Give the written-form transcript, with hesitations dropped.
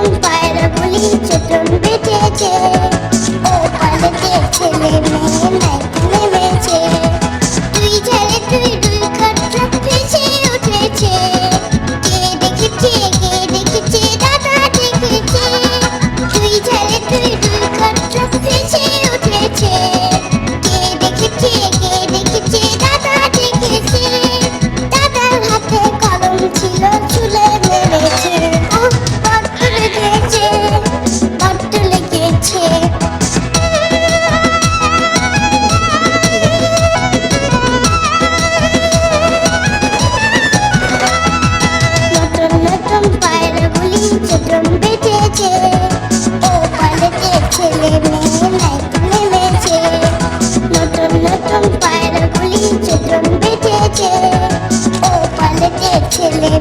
নতুন পায়রা গুলি চটন বেঁচেছে, ও পালেতে ছেলে মেয়ে নাইতে নেমেছে। তুই ঝালে তুই দুই খাটটা ভেসে উঠেছে, কে দেখেছে দাদা দেখেছে। তুই ঝালে তুই দুই খাটটা ভেসে উঠেছে, কে দেখেছে দাদা দেখেছে। দাদার হাতে কলম ছিল চুলে মেরেছে, বড্ড লেগেছে। নতুন নতুন পায়রা গুলি চটন বেঁচেছে, ও পালেতে ছেলে মেয়ে নাইতে নেমেছে। নতুন পায়রা গুলি চটন বেঁচেছে, ও পালেতে ছেলে